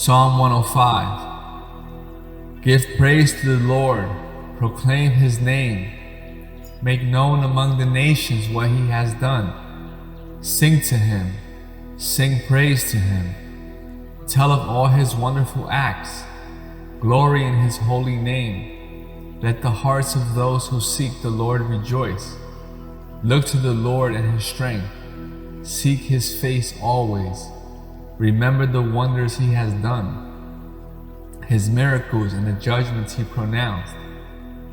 Psalm 105. Give praise to the Lord, proclaim His name. Make known among the nations what He has done. Sing to Him, sing praise to Him. Tell of all His wonderful acts. Glory in His holy name. Let the hearts of those who seek the Lord rejoice. Look to the Lord and His strength. Seek His face always. Remember the wonders He has done, His miracles and the judgments He pronounced.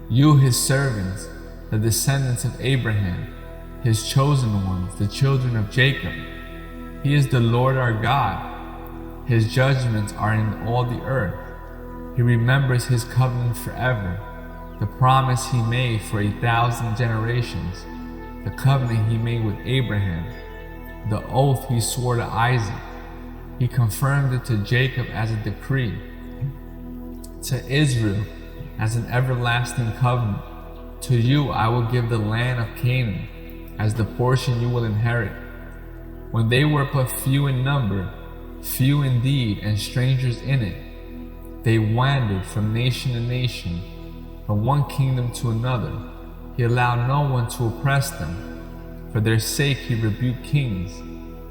You, His servants, the descendants of Abraham, His chosen ones, the children of Jacob. He is the Lord our God. His judgments are in all the earth. He remembers His covenant forever, the promise He made for 1,000 generations, the covenant He made with Abraham, the oath He swore to Isaac. He confirmed it to Jacob as a decree, to Israel as an everlasting covenant. To you I will give the land of Canaan as the portion you will inherit. When they were but few in number, few indeed, and strangers in it, they wandered from nation to nation, from one kingdom to another. He allowed no one to oppress them. For their sake He rebuked kings.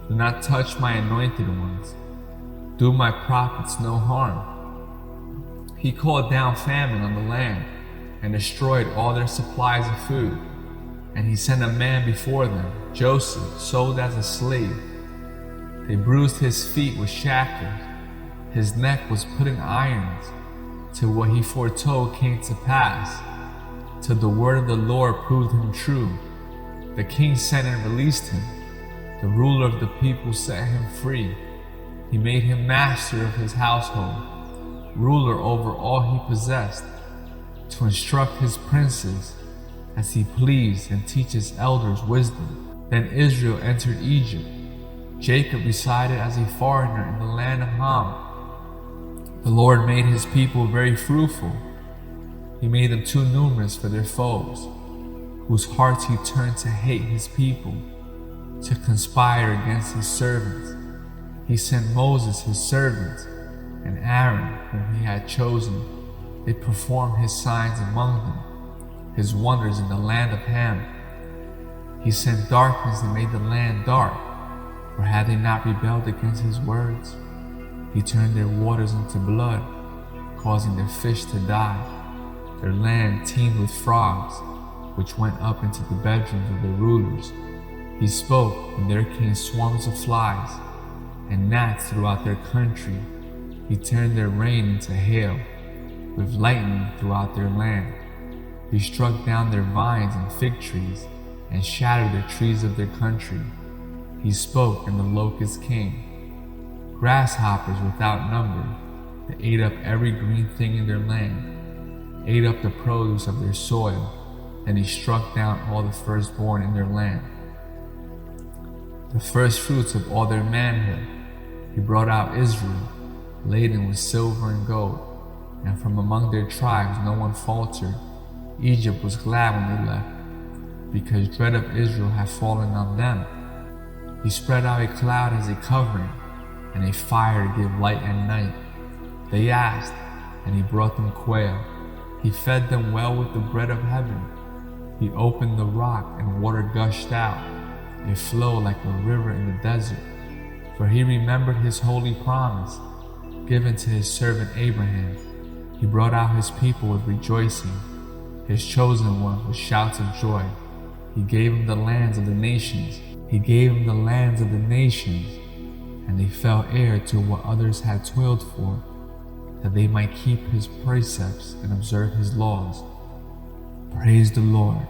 Do not touch my anointed ones. Do my prophets no harm. He called down famine on the land and destroyed all their supplies of food. And He sent a man before them, Joseph, sold as a slave. They bruised his feet with shackles. His neck was put in irons, till what He foretold came to pass, till the word of the Lord proved Him true. The king sent and released him. The ruler of the people set him free. He made him master of his household, ruler over all he possessed, to instruct his princes as he pleased and teach his elders wisdom. Then Israel entered Egypt. Jacob resided as a foreigner in the land of Ham. The Lord made His people very fruitful. He made them too numerous for their foes, whose hearts He turned to hate His people, to conspire against His servants. He sent Moses His servant, and Aaron whom He had chosen. They performed His signs among them, His wonders in the land of Ham. He sent darkness and made the land dark, for had they not rebelled against His words? He turned their waters into blood, causing their fish to die. Their land teemed with frogs, which went up into the bedrooms of their rulers. He spoke, and there came swarms of flies and gnats throughout their country. He turned their rain into hail, with lightning throughout their land. He struck down their vines and fig trees, and shattered the trees of their country. He spoke, and the locusts came, grasshoppers without number. They ate up every green thing in their land, ate up the produce of their soil. And He struck down all the firstborn in their land, the first fruits of all their manhood. He brought out Israel, laden with silver and gold, and from among their tribes no one faltered. Egypt was glad when they left, because dread of Israel had fallen on them. He spread out a cloud as a covering, and a fire to give light at night. They asked, and He brought them quail. He fed them well with the bread of heaven. He opened the rock, and water gushed out. It flowed like a river in the desert. For He remembered His holy promise, given to His servant Abraham. He brought out His people with rejoicing, His chosen ones with shouts of joy. He gave them the lands of the nations. He gave them the lands of the nations, and they fell heir to what others had toiled for, that they might keep His precepts and observe His laws. Praise the Lord.